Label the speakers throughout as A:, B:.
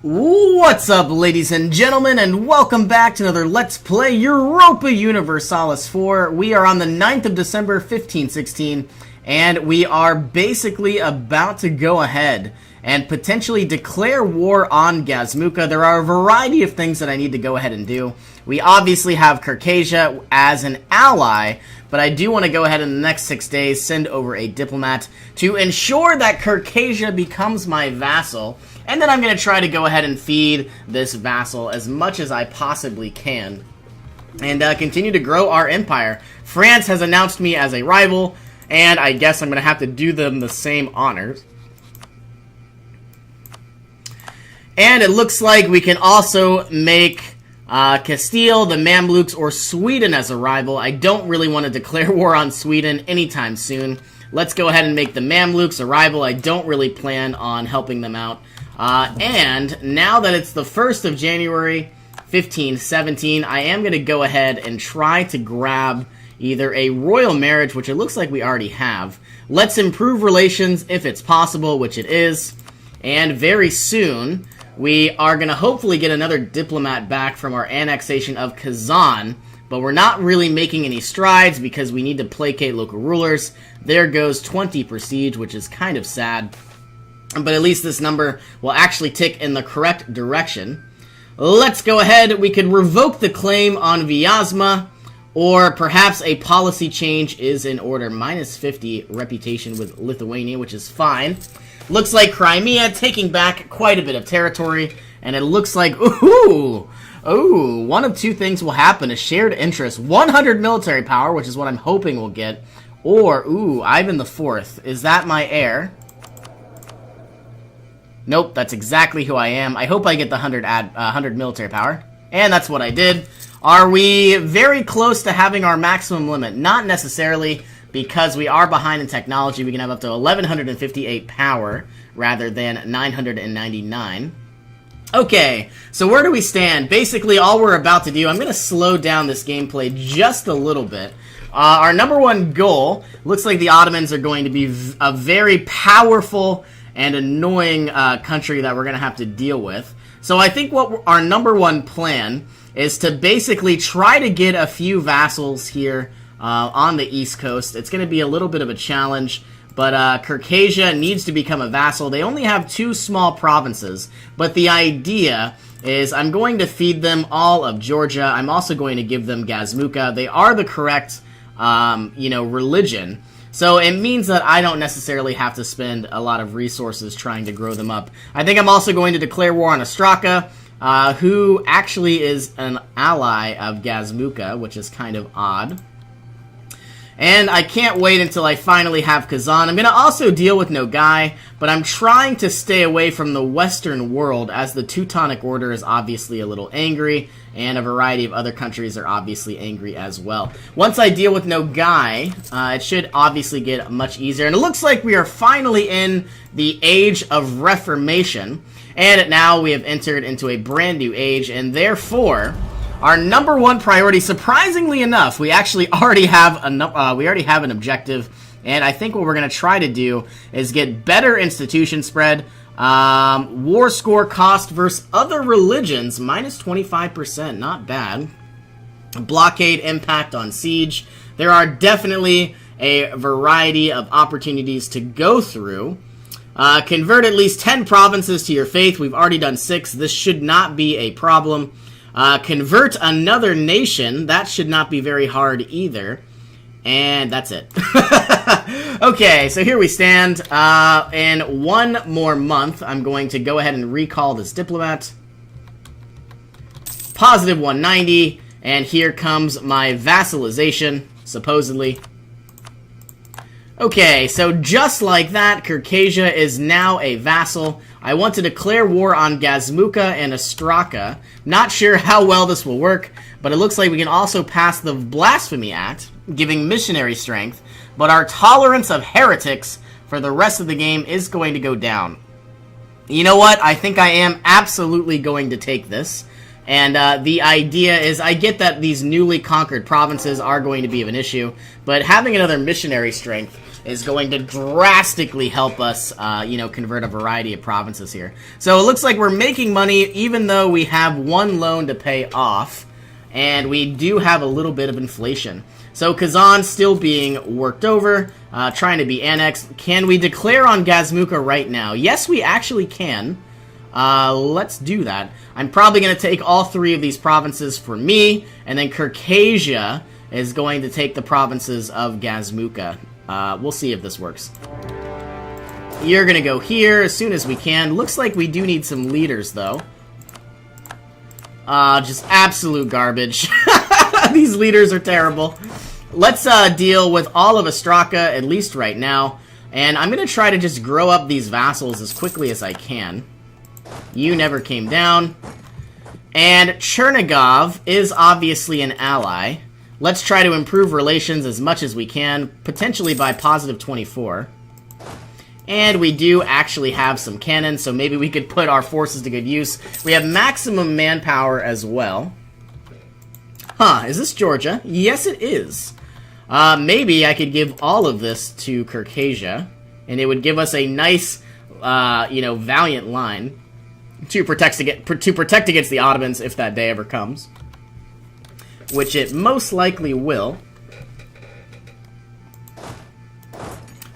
A: What's up, ladies and gentlemen, and welcome back to another Let's Play Europa Universalis 4. We are on the 9th of December, 1516, and we are basically about to go ahead and potentially declare war on Gazmuka. There are a variety of things that I need to go ahead and do. We obviously have Circassia as an ally, but I do want to go ahead in the next 6 days send over a diplomat to ensure that Circassia becomes my vassal. And then I'm going to try to go ahead and feed this vassal as much as I possibly can. And continue to grow our empire. France has announced me as a rival, and I guess I'm going to have to do them the same honors. And it looks like we can also make Castile, the Mamluks, or Sweden as a rival. I don't really want to declare war on Sweden anytime soon. Let's go ahead and make the Mamluks a rival. I don't really plan on helping them out. And now that it's the 1st of January, 1517, I am going to go ahead and try to grab either a royal marriage, which it looks like we already have. Let's improve relations if it's possible, which it is. And very soon, we are going to hopefully get another diplomat back from our annexation of Kazan. But we're not really making any strides because we need to placate local rulers. There goes 20 prestige, which is kind of sad. But at least this number will actually tick in the correct direction. Let's go ahead. We could revoke the claim on Vyazma, or perhaps a policy change is in order. Minus 50 reputation with Lithuania, which is fine. Looks like Crimea taking back quite a bit of territory, and it looks like, ooh, one of two things will happen. A shared interest, 100 military power, which is what I'm hoping we'll get, or, Ivan the Fourth. Is that my heir? Nope, that's exactly who I am. I hope I get the 100 military power. And that's what I did. Are we very close to having our maximum limit? Not necessarily, because we are behind in technology. We can have up to 1158 power rather than 999. Okay, so where do we stand? Basically, all we're about to do, I'm going to slow down this gameplay just a little bit. Our number one goal, looks like the Ottomans are going to be a very powerful and annoying country that we're going to have to deal with. So I think what our number one plan is to basically try to get a few vassals here on the East Coast. It's going to be a little bit of a challenge, but Circassia needs to become a vassal. They only have 2 small provinces, but the idea is I'm going to feed them all of Georgia. I'm also going to give them Gazmuka. They are the correct, religion. So it means that I don't necessarily have to spend a lot of resources trying to grow them up. I think I'm also going to declare war on Ostraka, who actually is an ally of Gazmuka, which is kind of odd. And I can't wait until I finally have Kazan. I'm going to also deal with Nogai, but I'm trying to stay away from the Western world, as the Teutonic Order is obviously a little angry, and a variety of other countries are obviously angry as well. Once I deal with Nogai, it should obviously get much easier. And it looks like we are finally in the Age of Reformation, and now we have entered into a brand new age, and therefore our number one priority, surprisingly enough, we actually already have an objective, and I think what we're going to try to do is get better institution spread. War score cost versus other religions, minus 25%, not bad. Blockade impact on siege. There are definitely a variety of opportunities to go through. Convert at least 10 provinces to your faith. We've already done 6. This should not be a problem. Convert another nation. That should not be very hard either. And that's it. Okay, so here we stand. In 1 more month, I'm going to go ahead and recall this diplomat. Positive 190. And here comes my vassalization, supposedly. Okay, so just like that, Circassia is now a vassal. I want to declare war on Gazmuka and Ostraka. Not sure how well this will work, but it looks like we can also pass the Blasphemy Act, giving missionary strength, but our tolerance of heretics for the rest of the game is going to go down. You know what? I think I am absolutely going to take this. And the idea is, I get that these newly conquered provinces are going to be of an issue, but having another missionary strength is going to drastically help us, you know, convert a variety of provinces here. So it looks like we're making money even though we have one loan to pay off, and we do have a little bit of inflation. So Kazan's still being worked over, trying to be annexed. Can we declare on Gazmuka right now? Yes, we actually can. Let's do that. I'm probably going to take all 3 of these provinces for me, and then Circassia is going to take the provinces of Gazmuka. We'll see if this works. You're going to go here as soon as we can. Looks like we do need some leaders, though. Just absolute garbage. These leaders are terrible. Let's deal with all of Ostraka, at least right now. And I'm going to try to just grow up these vassals as quickly as I can. You never came down. And Chernigov is obviously an ally. Let's try to improve relations as much as we can, potentially by positive 24. And we do actually have some cannons, so maybe we could put our forces to good use. We have maximum manpower as well. Huh, is this Georgia? Yes, it is. Maybe I could give all of this to Circassia, and it would give us a nice, you know, valiant line to protect against the Ottomans if that day ever comes. Which it most likely will.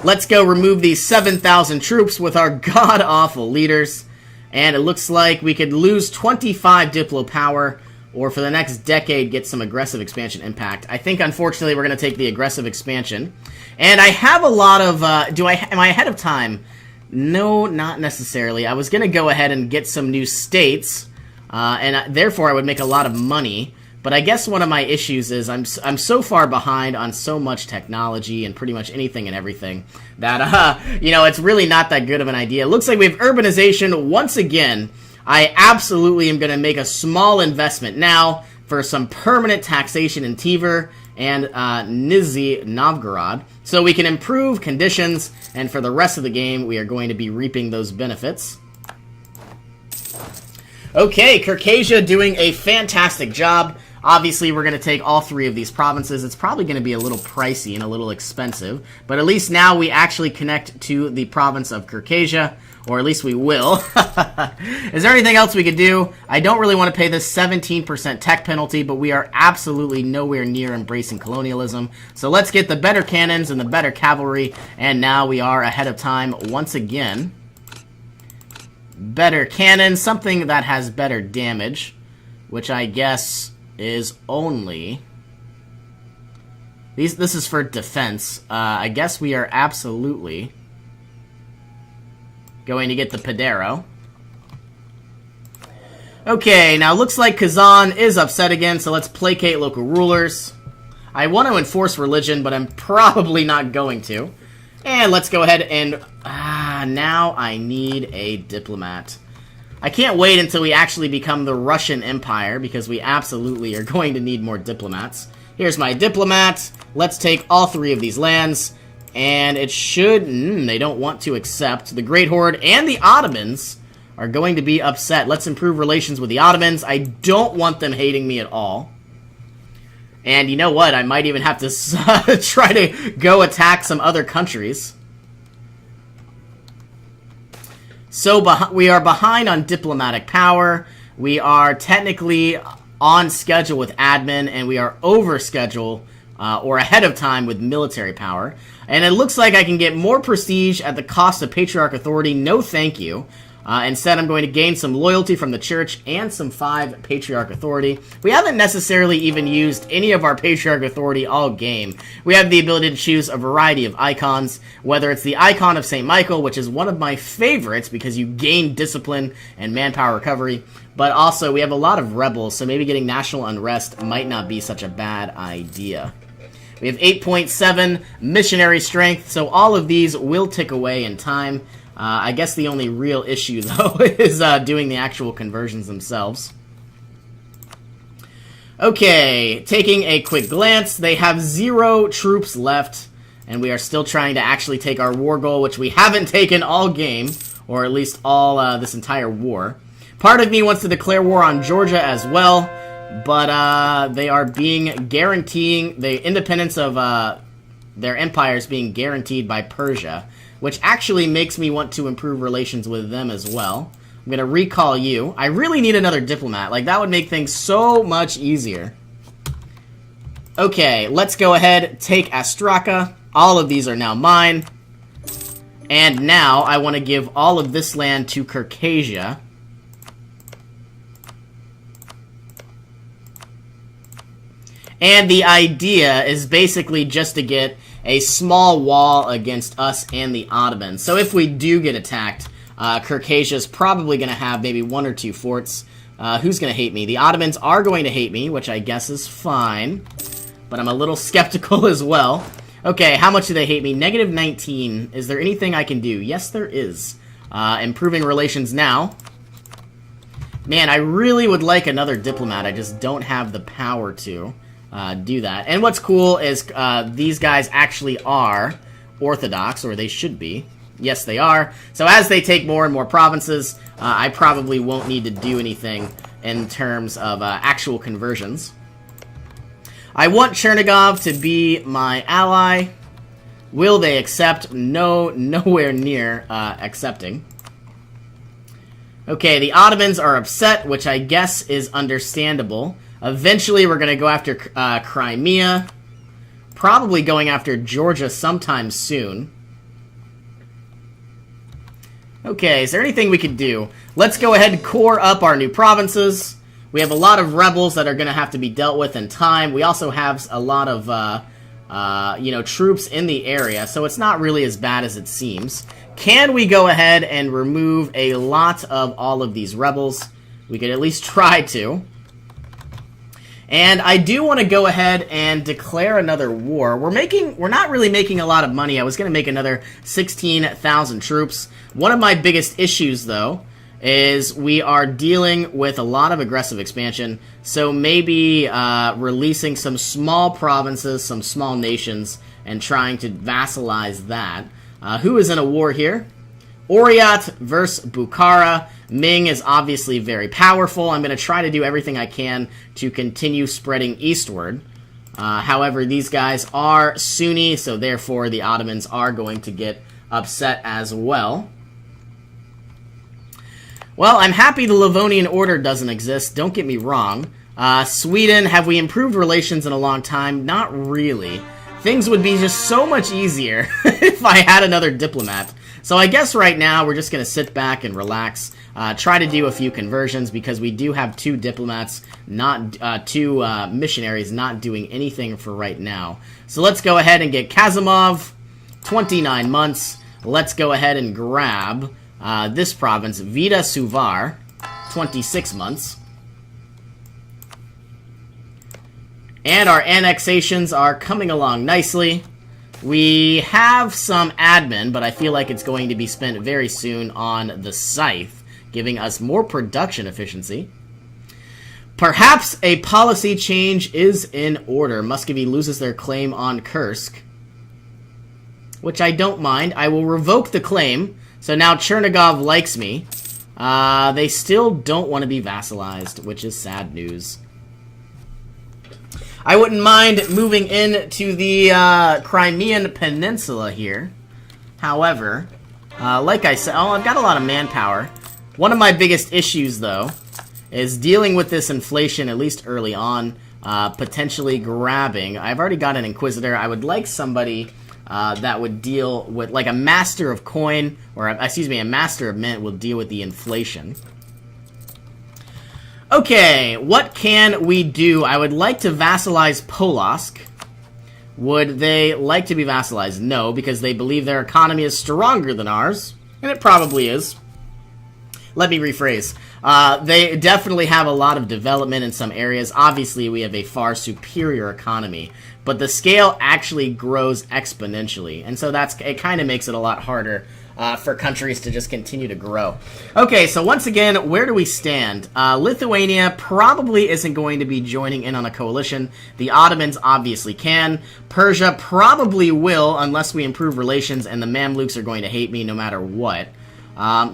A: Let's go remove these 7,000 troops with our god-awful leaders. And it looks like we could lose 25 Diplo power, or for the next decade get some aggressive expansion impact. I think, unfortunately, we're going to take the aggressive expansion. And I have a lot of... am I ahead of time? No, not necessarily. I was going to go ahead and get some new states, and therefore I would make a lot of money. But I guess one of my issues is I'm so far behind on so much technology and pretty much anything and everything that, you know, it's really not that good of an idea. It looks like we have urbanization once again. I absolutely am going to make a small investment now for some permanent taxation in Tver and Nizhny Novgorod, so we can improve conditions, and for the rest of the game, we are going to be reaping those benefits. Okay, Circassia doing a fantastic job. Obviously, we're going to take all 3 of these provinces. It's probably going to be a little pricey and a little expensive, but at least now we actually connect to the province of Circassia, or at least we will. Is there anything else we could do? I don't really want to pay this 17% tech penalty, but we are absolutely nowhere near embracing colonialism. So let's get the better cannons and the better cavalry, and now we are ahead of time once again. Better cannons, something that has better damage, which I guess is only... This is for defense. I guess we are absolutely going to get the Padero. Okay, now looks like Kazan is upset again, so let's placate local rulers. I want to enforce religion, but I'm probably not going to. And let's go ahead and... now I need a diplomat. I can't wait until we actually become the Russian Empire, because we absolutely are going to need more diplomats. Here's my diplomat. Let's take all 3 of these lands. And it should... they don't want to accept. The Great Horde and the Ottomans are going to be upset. Let's improve relations with the Ottomans. I don't want them hating me at all. And you know what? I might even have to try to go attack some other countries. So we are behind on diplomatic power. We are technically on schedule with admin, and we are over schedule or ahead of time with military power. And it looks like I can get more prestige at the cost of Patriarch authority. No thank you. Instead, I'm going to gain some loyalty from the church and some 5 Patriarch authority. We haven't necessarily even used any of our Patriarch authority all game. We have the ability to choose a variety of icons, whether it's the icon of St. Michael, which is one of my favorites because you gain discipline and manpower recovery, but also we have a lot of rebels, so maybe getting national unrest might not be such a bad idea. We have 8.7 missionary strength, so all of these will tick away in time. I guess the only real issue, though, is doing the actual conversions themselves. Okay, taking a quick glance, they have 0 troops left, and we are still trying to actually take our war goal, which we haven't taken all game, or at least all this entire war. Part of me wants to declare war on Georgia as well, but they are guaranteeing the independence of their empires being guaranteed by Persia, which actually makes me want to improve relations with them as well. I'm going to recall you. I really need another diplomat. Like, that would make things so much easier. Okay, let's go ahead, take Astraka. All of these are now mine. And now I want to give all of this land to Circassia. And the idea is basically just to get a small wall against us and the Ottomans. So if we do get attacked, Circassia's probably going to have maybe 1 or 2 forts. Who's going to hate me? The Ottomans are going to hate me, which I guess is fine. But I'm a little skeptical as well. Okay, how much do they hate me? Negative 19. Is there anything I can do? Yes, there is. Improving relations now. Man, I really would like another diplomat. I just don't have the power to do that. And what's cool is these guys actually are Orthodox, or they should be. Yes, they are. So as they take more and more provinces, I probably won't need to do anything in terms of actual conversions. I want Chernigov to be my ally. Will they accept? No, nowhere near accepting. Okay, the Ottomans are upset, which I guess is understandable. Eventually, we're going to go after Crimea. Probably going after Georgia sometime soon. Okay, is there anything we could do? Let's go ahead and core up our new provinces. We have a lot of rebels that are going to have to be dealt with in time. We also have a lot of, troops in the area, so it's not really as bad as it seems. Can we go ahead and remove a lot of all of these rebels? We could at least try to. And I do want to go ahead and declare another war. We're not really making a lot of money. I was going to make another 16,000 troops. One of my biggest issues, though, is we are dealing with a lot of aggressive expansion. So maybe releasing some small provinces, some small nations, and trying to vassalize that. Who is in a war here? Oryat versus Bukhara. Ming is obviously very powerful. I'm going to try to do everything I can to continue spreading eastward. However, these guys are Sunni, so therefore the Ottomans are going to get upset as well. Well, I'm happy the Livonian Order doesn't exist. Don't get me wrong. Sweden, have we improved relations in a long time? Not really. Things would be just so much easier if I had another diplomat. So I guess right now we're just going to sit back and relax, try to do a few conversions because we do have 2 diplomats, not 2 missionaries not doing anything for right now. So let's go ahead and get Kazimov, 29 months. Let's go ahead and grab this province, Vida Suvar, 26 months. And our annexations are coming along nicely. We have some admin, but I feel like it's going to be spent very soon on the scythe, giving us more production efficiency. Perhaps a policy change is in order. Muscovy loses their claim on Kursk, which I don't mind. I will revoke the claim, so now Chernigov likes me. They still don't want to be vassalized, which is sad news. I wouldn't mind moving into the Crimean Peninsula here. However, like I said, I've got a lot of manpower. One of my biggest issues, though, is dealing with this inflation, at least early on, potentially grabbing. I've already got an Inquisitor. I would like somebody that would deal with, like a Master of Coin, or, excuse me, a Master of Mint will deal with the inflation. Okay, what can we do? I would like to vassalize Polotsk. Would they like to be vassalized? No, because they believe their economy is stronger than ours. And it probably is. Let me rephrase. They definitely have a lot of development in some areas. Obviously, we have a far superior economy. But the scale actually grows exponentially. And so it kind of makes it a lot harder for countries to just continue to grow. Okay, so once again, where do we stand? Lithuania probably isn't going to be joining in on a coalition. The Ottomans obviously can. Persia probably will, unless we improve relations, and the Mamluks are going to hate me no matter what.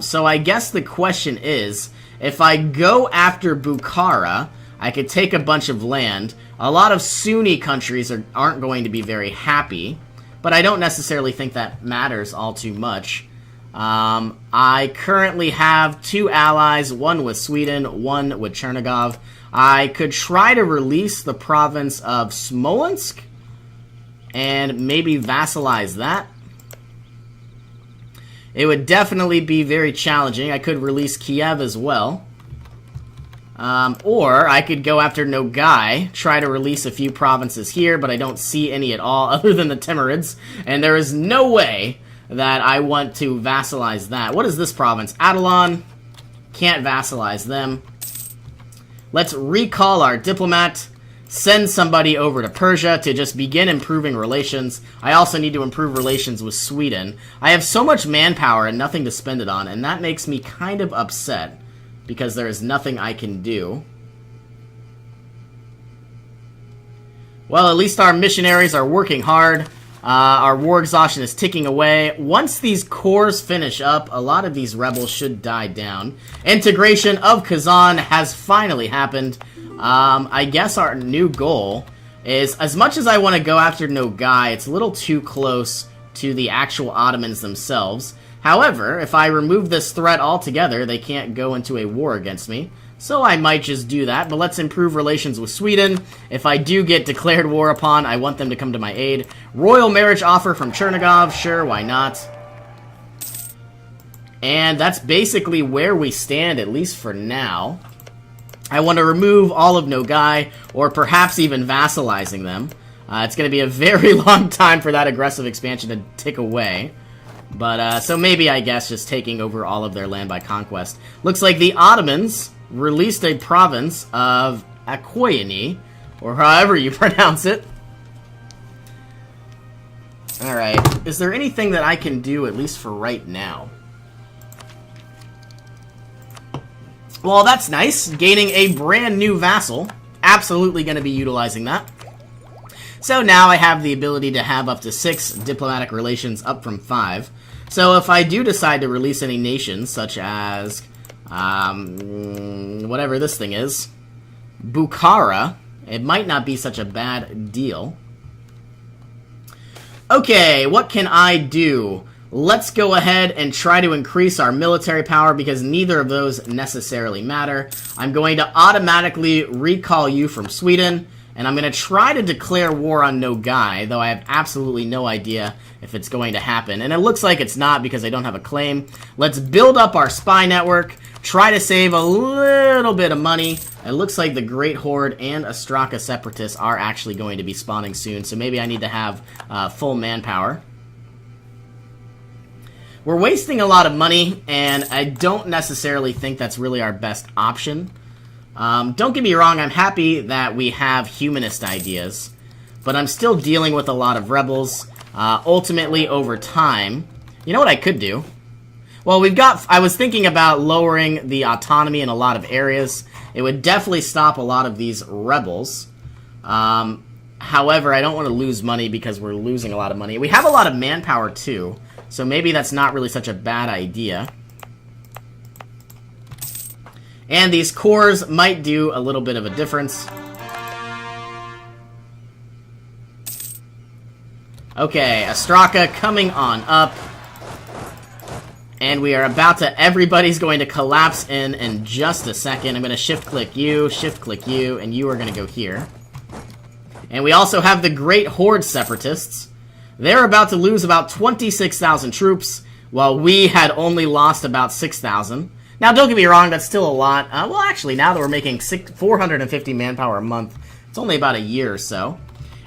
A: So I guess the question is, if I go after Bukhara, I could take a bunch of land. A lot of Sunni countries aren't going to be very happy. but I don't necessarily think that matters all too much. I currently have 2 allies, one with Sweden, one with Chernigov. I could try to release the province of Smolensk and maybe vassalize that. It would definitely be very challenging. I could release Kiev as well. Or I could go after Nogai, try to release a few provinces here, but I don't see any at all other than the Timurids, and there is no way that I want to vassalize that. What is this province? Adelon. Can't vassalize them. Let's recall our diplomat, send somebody over to Persia to just begin improving relations. I also need to improve relations with Sweden. I have so much manpower and nothing to spend it on, and that makes me kind of upset, because there is nothing I can do. Well, at least our missionaries are working hard. Our war exhaustion is ticking away. Once these cores finish up, a lot of these rebels should die down. Integration of Kazan has finally happened. I guess our new goal is, as much as I want to go after Nogai, it's a little too close to the actual Ottomans themselves. However, if I remove this threat altogether, they can't go into a war against me. So I might just do that, but let's improve relations with Sweden. If I do get declared war upon, I want them to come to my aid. Royal marriage offer from Chernigov, sure, why not? And that's basically where we stand, at least for now. I want to remove all of Nogai, or perhaps even vassalizing them. It's going to be a very long time for that aggressive expansion to tick away. But, so maybe, I guess, just taking over all of their land by conquest. Looks like the Ottomans released a province of Akoyani, or however you pronounce it. Alright, is there anything that I can do, at least for right now? Well, that's nice. Gaining a brand new vassal. Absolutely going to be utilizing that. So now I have the ability to have up to 6 diplomatic relations, up from 5. So if I do decide to release any nations, such as, whatever this thing is, Bukhara, it might not be such a bad deal. Okay, what can I do? Let's go ahead and try to increase our military power, because neither of those necessarily matter. I'm going to automatically recall you from Sweden, and I'm going to try to declare war on Nogai, though I have absolutely no idea if it's going to happen. And it looks like it's not, because I don't have a claim. Let's build up our spy network, try to save a little bit of money. It looks like the Great Horde and Ostraka Separatists are actually going to be spawning soon, so maybe I need to have full manpower. We're wasting a lot of money, and I don't necessarily think that's really our best option. Don't get me wrong, I'm happy that we have humanist ideas, but I'm still dealing with a lot of rebels. Ultimately, over time, you know what I could do? Well, I was thinking about lowering the autonomy in a lot of areas. It would definitely stop a lot of these rebels. However, I don't want to lose money because we're losing a lot of money. We have a lot of manpower too, so maybe that's not really such a bad idea. And these cores might do a little bit of a difference. Okay, Ostraka coming on up. And we are about to, everybody's going to collapse in just a second. I'm going to shift-click you, and you are going to go here. And we also have the Great Horde Separatists. They're about to lose about 26,000 troops, while we had only lost about 6,000. Now, don't get me wrong, that's still a lot. Well, actually, now that we're making 450 manpower a month, it's only about a year or so.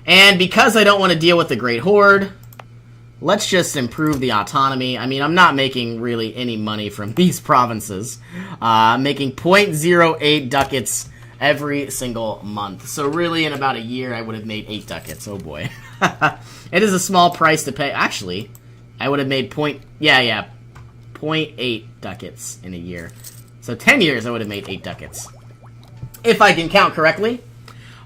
A: And because I don't want to deal with the Great Horde, let's just improve the autonomy. I mean, I'm not making really any money from these provinces. I'm making 0.08 ducats every single month. So really, in about a year, I would have made 8 ducats. Oh boy. It is a small price to pay. Actually, I would have made 0.8 ducats in a year. So 10 years, I would have made 8 ducats. If I can count correctly.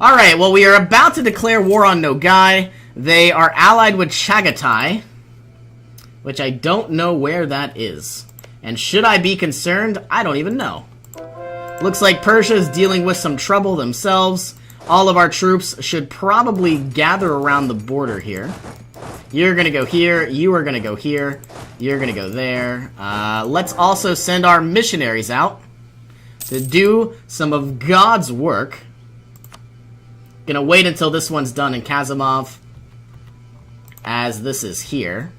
A: Alright, well, we are about to declare war on Nogai. They are allied with Chagatai, which I don't know where that is. And should I be concerned? I don't even know. Looks like Persia is dealing with some trouble themselves. All of our troops should probably gather around the border here. You're gonna go here. You are gonna go here. You're gonna go there. Let's also send our missionaries out to do some of God's work. Gonna wait until this one's done in Kazimov, as this is here.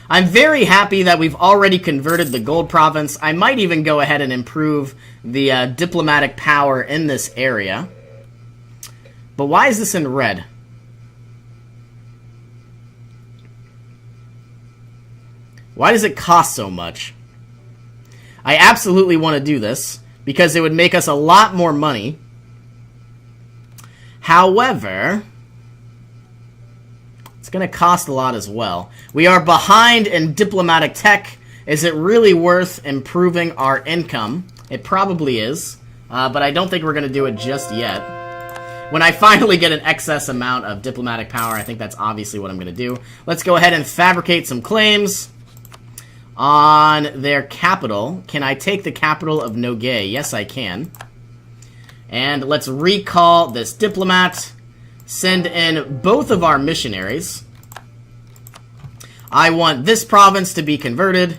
A: I'm very happy that we've already converted the gold province. I might even go ahead and improve the diplomatic power in this area. But why is this in red? Why does it cost so much? I absolutely want to do this, because it would make us a lot more money. However, it's going to cost a lot as well. We are behind in diplomatic tech. Is it really worth improving our income? It probably is, but I don't think we're going to do it just yet. When I finally get an excess amount of diplomatic power, I think that's obviously what I'm going to do. Let's go ahead and fabricate some claims on their capital. Can I take the capital of Nogay? Yes, I can. And let's recall this diplomat. Send in both of our missionaries. I want this province to be converted,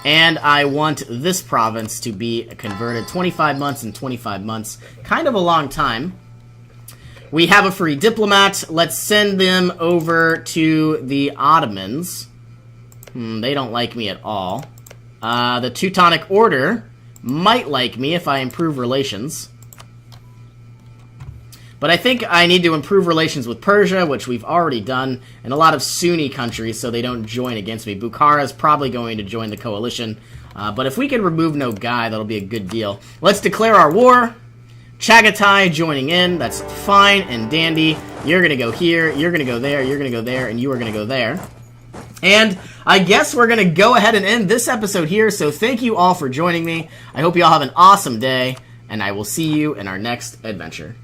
A: and I want this province to be converted. 25 months and 25 months. Kind of a long time. We have a free diplomat. Let's send them over to the Ottomans. They don't like me at all. The Teutonic Order might like me if I improve relations. But I think I need to improve relations with Persia, which we've already done, and a lot of Sunni countries so they don't join against me. Bukhara is probably going to join the coalition. But if we can remove Nogai, that'll be a good deal. Let's declare our war. Chagatai joining in. That's fine and dandy. You're going to go here, you're going to go there, you're going to go there, and you are going to go there. And I guess we're going to go ahead and end this episode here, so thank you all for joining me. I hope you all have an awesome day, and I will see you in our next adventure.